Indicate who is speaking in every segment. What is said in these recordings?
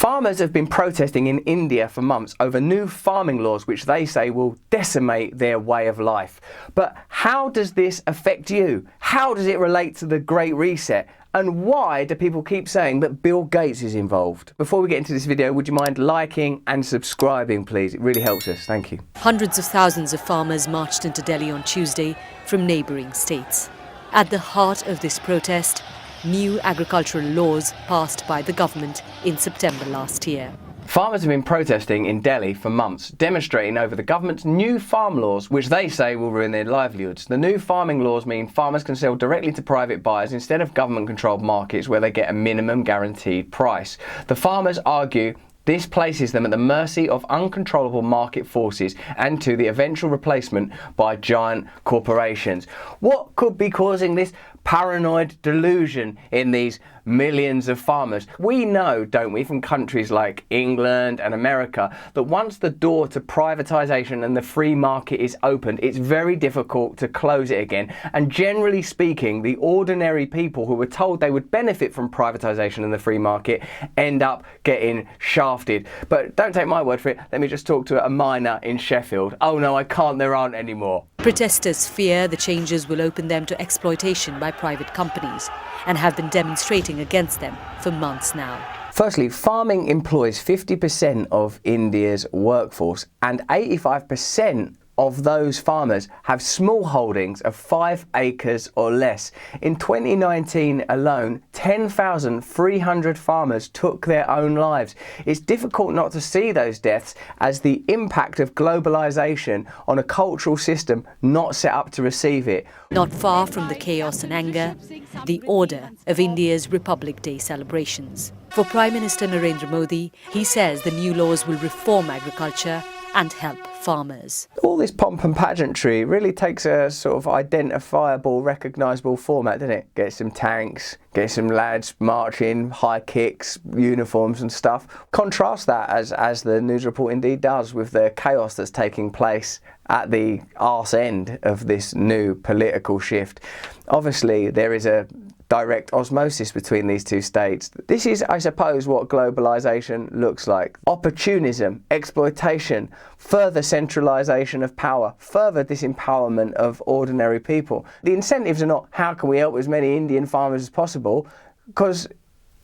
Speaker 1: Farmers have been protesting in India for months over new farming laws which they say will decimate their way of life. But how does this affect you? How does it relate to the Great Reset? And why do people keep saying that Bill Gates is involved? Before we get into this video, would you mind liking and subscribing, please? It really helps us. Thank you.
Speaker 2: Hundreds of thousands of farmers marched into Delhi on Tuesday from neighbouring states. At the heart of this protest, new agricultural laws passed by the government in September last year.
Speaker 1: Farmers have been protesting in Delhi for months, demonstrating over the government's new farm laws, which they say will ruin their livelihoods. The new farming laws mean farmers can sell directly to private buyers instead of government-controlled markets where they get a minimum guaranteed price. The farmers argue this places them at the mercy of uncontrollable market forces and to the eventual replacement by giant corporations. What could be causing this paranoid delusion in these millions of farmers? We know, don't we, from countries like England and America, that once the door to privatisation and the free market is opened, it's very difficult to close it again. And generally speaking, the ordinary people who were told they would benefit from privatisation and the free market end up getting shafted. But don't take my word for it. Let me just talk to a miner in Sheffield. Oh no, I can't, there aren't any more.
Speaker 2: Protesters fear the changes will open them to exploitation by private companies and have been demonstrating against them for months now.
Speaker 1: Firstly, farming employs 50% of India's workforce, and 85% of those farmers have small holdings of 5 acres or less. In 2019 alone, 10,300 farmers took their own lives. It's difficult not to see those deaths as the impact of globalisation on a cultural system not set up to receive it.
Speaker 2: Not far from the chaos and anger, the order of India's Republic Day celebrations. For Prime Minister Narendra Modi, he says the new laws will reform agriculture and help farmers.
Speaker 1: All this pomp and pageantry really takes a sort of identifiable, recognisable format, doesn't it? Get some tanks, get some lads marching, high kicks, uniforms and stuff. Contrast that, as the news report indeed does, with the chaos that's taking place at the arse end of this new political shift. Obviously, there is a direct osmosis between these two states. This is, I suppose, what globalisation looks like. Opportunism, exploitation, further centralisation of power, further disempowerment of ordinary people. The incentives are not how can we help as many Indian farmers as possible, because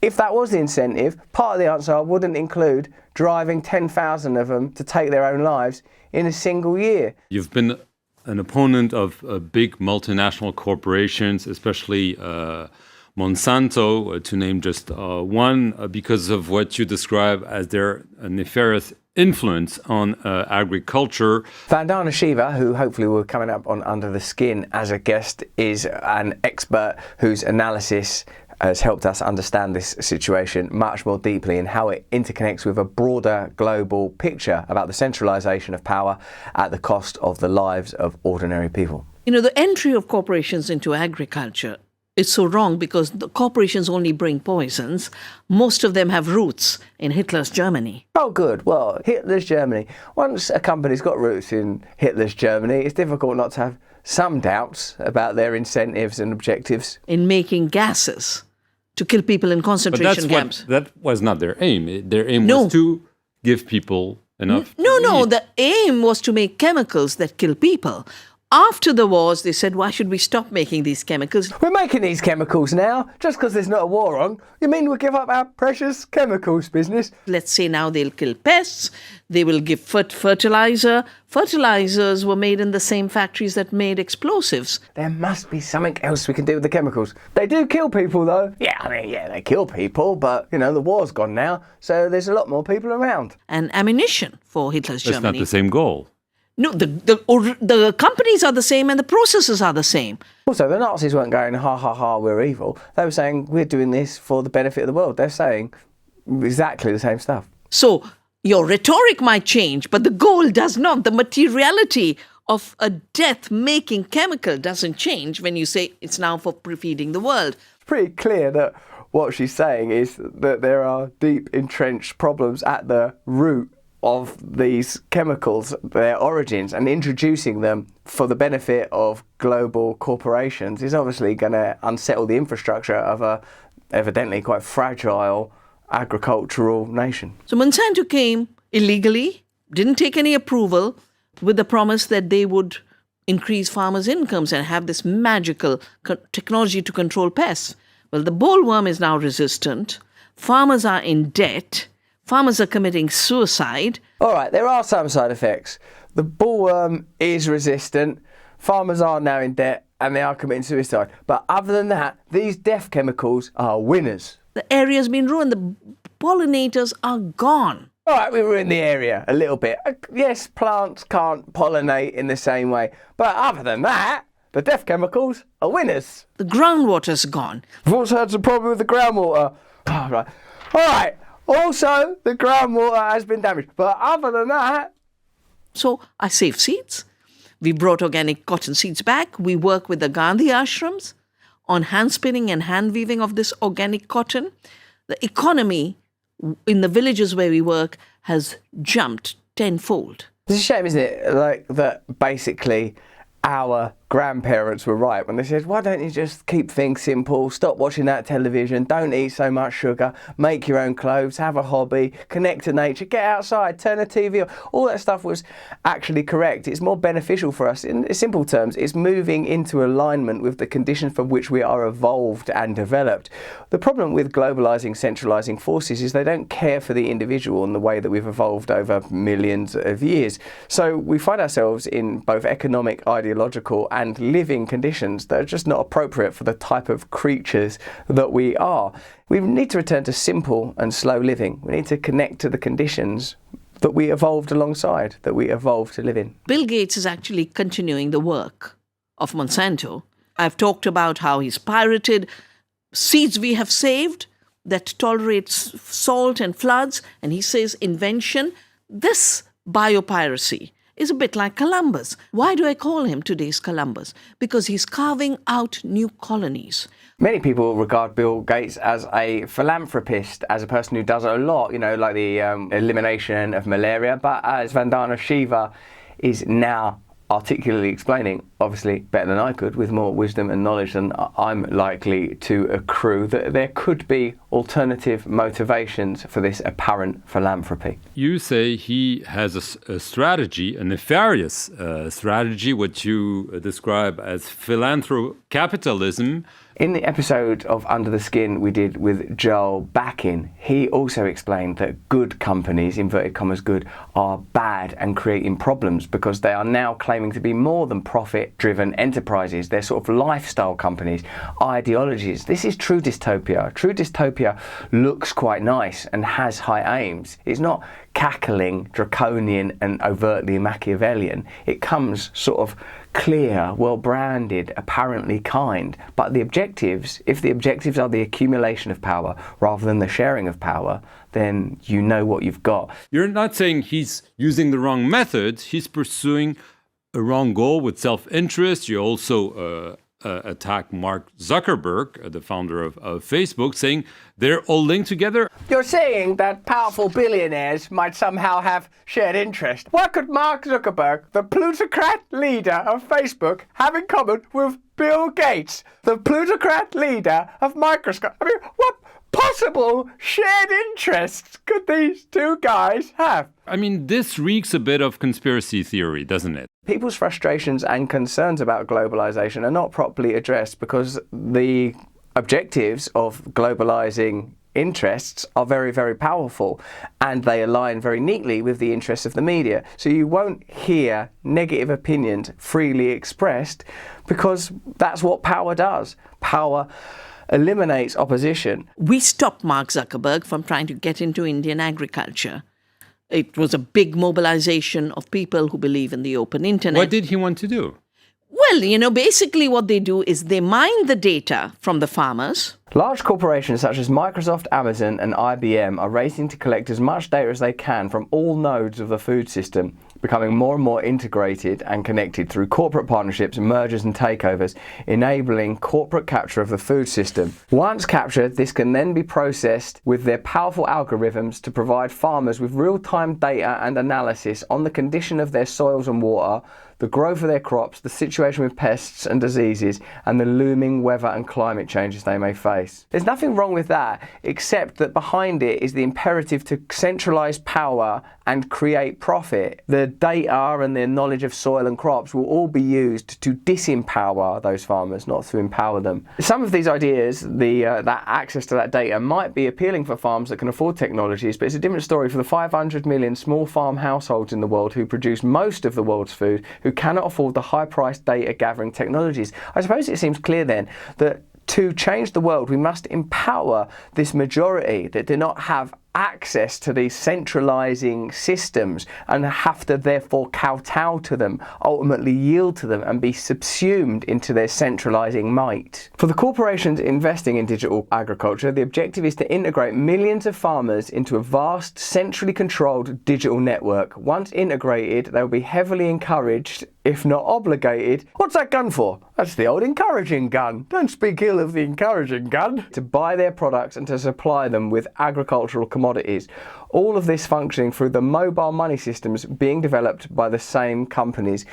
Speaker 1: if that was the incentive, part of the answer wouldn't include driving 10,000 of them to take their own lives in a single year.
Speaker 3: You've been an opponent of big multinational corporations, especially Monsanto, to name just one, because of what you describe as their nefarious influence on agriculture.
Speaker 1: Vandana Shiva, who hopefully will be coming up on Under the Skin as a guest, is an expert whose analysis has helped us understand this situation much more deeply and how it interconnects with a broader global picture about the centralisation of power at the cost of the lives of ordinary people.
Speaker 4: You know, the entry of corporations into agriculture is so wrong because the corporations only bring poisons. Most of them have roots in Hitler's Germany.
Speaker 1: Oh, good. Well, Hitler's Germany. Once a company's got roots in Hitler's Germany, it's difficult not to have some doubts about their incentives and objectives.
Speaker 4: In making gases to kill people in concentration camps.
Speaker 3: That was not their aim. Their aim was to give people enough.
Speaker 4: No, the aim was to make chemicals that kill people. After the wars, they said, why should we stop making these chemicals?
Speaker 1: We're making these chemicals now, just because there's not a war on. You mean we'll give up our precious chemicals business?
Speaker 4: Let's say now they'll kill pests, they will give fertilizer. Fertilizers were made in the same factories that made explosives.
Speaker 1: There must be something else we can do with the chemicals. They do kill people, though. Yeah, they kill people, but, you know, the war's gone now, so there's a lot more people around.
Speaker 4: And ammunition for Hitler's Germany.
Speaker 3: That's not the same goal.
Speaker 4: No, the companies are the same and the processes are the same.
Speaker 1: Also, the Nazis weren't going, ha, ha, ha, we're evil. They were saying, we're doing this for the benefit of the world. They're saying exactly the same stuff.
Speaker 4: So your rhetoric might change, but the goal does not. The materiality of a death-making chemical doesn't change when you say it's now for feeding the world.
Speaker 1: It's pretty clear that what she's saying is that there are deep entrenched problems at the root of these chemicals, their origins, and introducing them for the benefit of global corporations is obviously going to unsettle the infrastructure of a evidently quite fragile agricultural nation.
Speaker 4: So Monsanto came illegally, didn't take any approval, with the promise that they would increase farmers' incomes and have this magical technology to control pests. Well, the bollworm is now resistant. Farmers are in debt. Farmers are committing suicide.
Speaker 1: All right, there are some side effects. The bollworm is resistant. Farmers are now in debt and they are committing suicide. But other than that, these death chemicals are winners.
Speaker 4: The area's been ruined. The pollinators are gone.
Speaker 1: All right, we ruined the area a little bit. Yes, plants can't pollinate in the same way. But other than that, the death chemicals are winners.
Speaker 4: The groundwater's gone.
Speaker 1: We've also had some problem with the groundwater. Oh, right. All right. Also, the groundwater has been damaged. But other than that...
Speaker 4: So I save seeds. We brought organic cotton seeds back. We work with the Gandhi ashrams on hand spinning and hand weaving of this organic cotton. The economy in the villages where we work has jumped tenfold.
Speaker 1: It's a shame, isn't it? Like that basically our grandparents were right when they said, why don't you just keep things simple, stop watching that television, don't eat so much sugar, make your own clothes, have a hobby, connect to nature, get outside, turn the TV off. All that stuff was actually correct. It's more beneficial for us. In simple terms, it's moving into alignment with the conditions for which we are evolved and developed. The problem with globalizing, centralizing forces is they don't care for the individual in the way that we've evolved over millions of years. So we find ourselves in both economic, ideological and living conditions that are just not appropriate for the type of creatures that we are. We need to return to simple and slow living. We need to connect to the conditions that we evolved alongside, that we evolved to live in.
Speaker 4: Bill Gates is actually continuing the work of Monsanto. I've talked about how he's pirated seeds we have saved that tolerates salt and floods, and he says invention. This biopiracy is a bit like Columbus. Why do I call him today's Columbus? Because he's carving out new colonies.
Speaker 1: Many people regard Bill Gates as a philanthropist, as a person who does a lot, like the elimination of malaria. But as Vandana Shiva is now articulately explaining, obviously better than I could, with more wisdom and knowledge than I'm likely to accrue, that there could be alternative motivations for this apparent philanthropy.
Speaker 3: You say he has a strategy, a nefarious strategy, what you describe as philanthrocapitalism.
Speaker 1: In the episode of Under the Skin we did with Joel Backin, he also explained that good companies, inverted commas good, are bad and creating problems because they are now claiming to be more than profit-driven enterprises. They're sort of lifestyle companies, ideologies. This is true dystopia. True dystopia looks quite nice and has high aims. It's not cackling, draconian and overtly Machiavellian. It comes sort of clear, well-branded, apparently kind. But the objectives, if the objectives are the accumulation of power rather than the sharing of power, then you know what you've got.
Speaker 3: You're not saying he's using the wrong methods. He's pursuing a wrong goal with self-interest. You also attack Mark Zuckerberg, the founder of Facebook, saying they're all linked together.
Speaker 1: You're saying that powerful billionaires might somehow have shared interest. What could Mark Zuckerberg, the plutocrat leader of Facebook, have in common with Bill Gates, the plutocrat leader of Microsoft? I mean, what possible shared interests could these two guys have?
Speaker 3: I mean, this reeks a bit of conspiracy theory, doesn't it?
Speaker 1: People's frustrations and concerns about globalization are not properly addressed because the objectives of globalizing interests are very, very powerful and they align very neatly with the interests of the media. So you won't hear negative opinions freely expressed because that's what power does. Power eliminates opposition.
Speaker 4: We stopped Mark Zuckerberg from trying to get into Indian agriculture. It was a big mobilization of people who believe in the open internet.
Speaker 3: What did he want to do?
Speaker 4: Well, basically what they do is they mine the data from the farmers.
Speaker 1: Large corporations such as Microsoft, Amazon and IBM are racing to collect as much data as they can from all nodes of the food system, becoming more and more integrated and connected through corporate partnerships, mergers and takeovers, enabling corporate capture of the food system. Once captured, this can then be processed with their powerful algorithms to provide farmers with real-time data and analysis on the condition of their soils and water, the growth of their crops, the situation with pests and diseases, and the looming weather and climate changes they may face. There's nothing wrong with that, except that behind it is the imperative to centralise power and create profit. The data and their knowledge of soil and crops will all be used to disempower those farmers, not to empower them. Some of these ideas, that access to that data, might be appealing for farms that can afford technologies, but it's a different story for the 500 million small farm households in the world who produce most of the world's food, who cannot afford the high-priced data gathering technologies. I suppose it seems clear then that to change the world, we must empower this majority that do not have access to these centralising systems and have to therefore kowtow to them, ultimately yield to them and be subsumed into their centralising might. For the corporations investing in digital agriculture, the objective is to integrate millions of farmers into a vast, centrally controlled digital network. Once integrated, they will be heavily encouraged, if not obligated. What's that gun for? That's the old encouraging gun. Don't speak ill of the encouraging gun. To buy their products and to supply them with agricultural commodities. All of this functioning through the mobile money systems being developed by the same companies.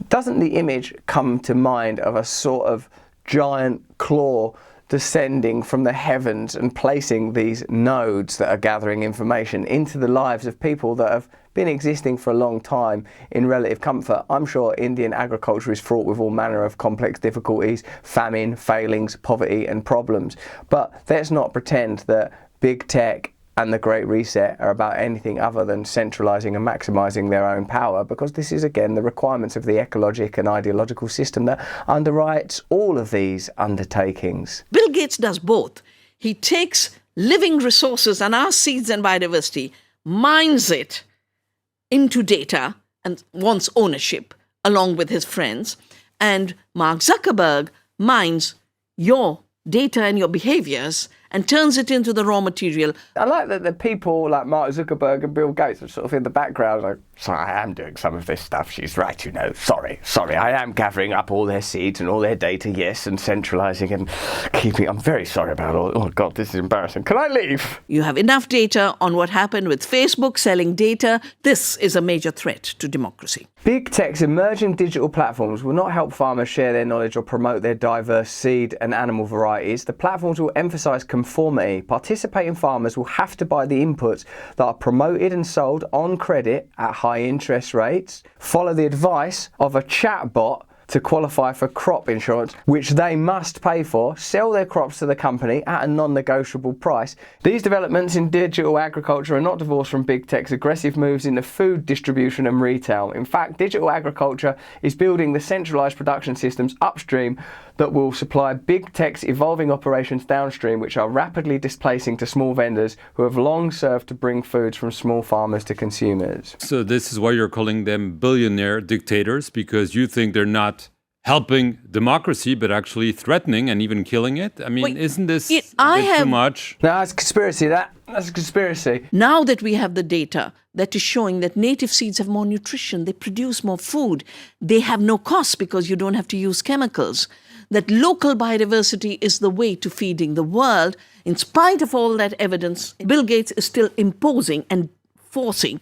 Speaker 1: Doesn't the image come to mind of a sort of giant claw descending from the heavens and placing these nodes that are gathering information into the lives of people that have been existing for a long time in relative comfort? I'm sure Indian agriculture is fraught with all manner of complex difficulties, famine, failings, poverty and problems. But let's not pretend that big tech and the Great Reset are about anything other than centralising and maximising their own power, because this is again the requirements of the ecologic and ideological system that underwrites all of these undertakings.
Speaker 4: Bill Gates does both. He takes living resources and our seeds and biodiversity, mines it into data and wants ownership along with his friends. And Mark Zuckerberg mines your data and your behaviors and turns it into the raw material.
Speaker 1: I like that the people like Mark Zuckerberg and Bill Gates are sort of in the background like, sorry, I am doing some of this stuff, she's right, you know, sorry, I am gathering up all their seeds and all their data, yes, and centralising and keeping, I'm very sorry about all, oh God, this is embarrassing, can I leave?
Speaker 4: You have enough data on what happened with Facebook selling data. This is a major threat to democracy.
Speaker 1: Big tech's emerging digital platforms will not help farmers share their knowledge or promote their diverse seed and animal varieties. The platforms will emphasise conformity. Participating farmers will have to buy the inputs that are promoted and sold on credit at high interest rates, follow the advice of a chatbot to qualify for crop insurance, which they must pay for, sell their crops to the company at a non-negotiable price. These developments in digital agriculture are not divorced from big tech's aggressive moves into food distribution and retail. In fact, digital agriculture is building the centralised production systems upstream that will supply big tech's evolving operations downstream, which are rapidly displacing to small vendors who have long served to bring foods from small farmers to consumers.
Speaker 3: So this is why you're calling them billionaire dictators, because you think they're not helping democracy, but actually threatening and even killing it? I mean,
Speaker 4: Wait,
Speaker 3: isn't this too much?
Speaker 1: No, that's a conspiracy. That's a conspiracy.
Speaker 4: Now that we have the data that is showing that native seeds have more nutrition, they produce more food, they have no costs because you don't have to use chemicals, that local biodiversity is the way to feeding the world, in spite of all that evidence, Bill Gates is still imposing and forcing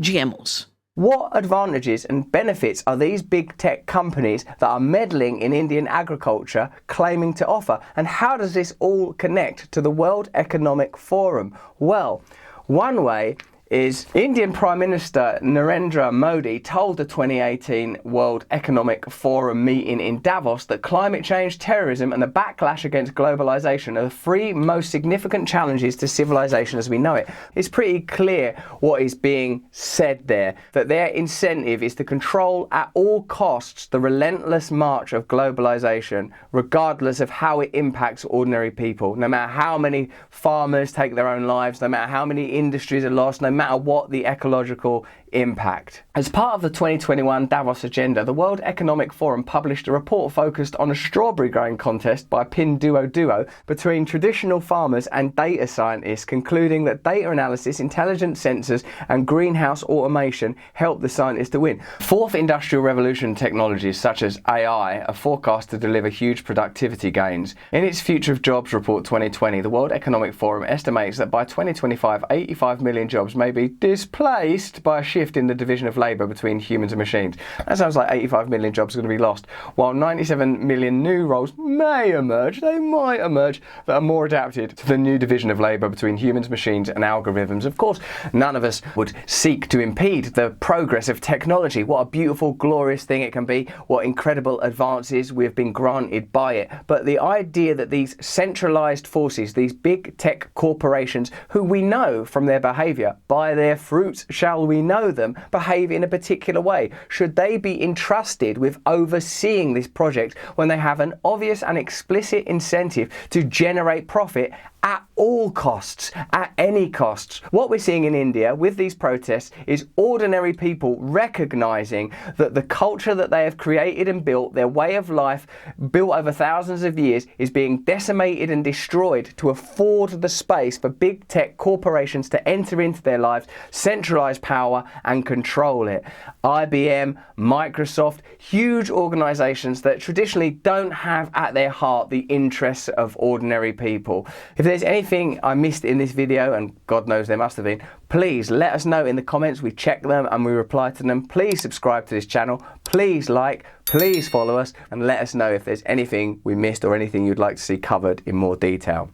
Speaker 4: GMOs.
Speaker 1: What advantages and benefits are these big tech companies that are meddling in Indian agriculture claiming to offer? And how does this all connect to the World Economic Forum? Well, one way is Indian Prime Minister Narendra Modi told the 2018 World Economic Forum meeting in Davos that climate change, terrorism and the backlash against globalization are the three most significant challenges to civilization as we know it. It's pretty clear what is being said there, that their incentive is to control at all costs the relentless march of globalization, regardless of how it impacts ordinary people. No matter how many farmers take their own lives, no matter how many industries are lost, no matter what the ecological impact. As part of the 2021 Davos agenda, the World Economic Forum published a report focused on a strawberry growing contest by Pinduoduo between traditional farmers and data scientists, concluding that data analysis, intelligent sensors and greenhouse automation helped the scientists to win. Fourth industrial revolution technologies such as AI are forecast to deliver huge productivity gains. In its Future of Jobs report 2020, the World Economic Forum estimates that by 2025, 85 million jobs may be displaced by a shift shift in the division of labour between humans and machines. That sounds like 85 million jobs are going to be lost, while 97 million new roles may emerge, they might emerge, that are more adapted to the new division of labour between humans, machines and algorithms. Of course, none of us would seek to impede the progress of technology. What a beautiful, glorious thing it can be, what incredible advances we've been granted by it. But the idea that these centralised forces, these big tech corporations, who we know from their behaviour, by their fruits shall we know them, behave in a particular way, should they be entrusted with overseeing this project when they have an obvious and explicit incentive to generate profit at all costs, at any costs? What we're seeing in India with these protests is ordinary people recognising that the culture that they have created and built, their way of life, built over thousands of years, is being decimated and destroyed to afford the space for big tech corporations to enter into their lives, centralise power and control it. IBM, Microsoft, huge organisations that traditionally don't have at their heart the interests of ordinary people. If there's anything I missed in this video, and God knows there must have been, please let us know in the comments. We check them and we reply to them. Please subscribe to this channel. Please like, please follow us, and let us know if there's anything we missed or anything you'd like to see covered in more detail.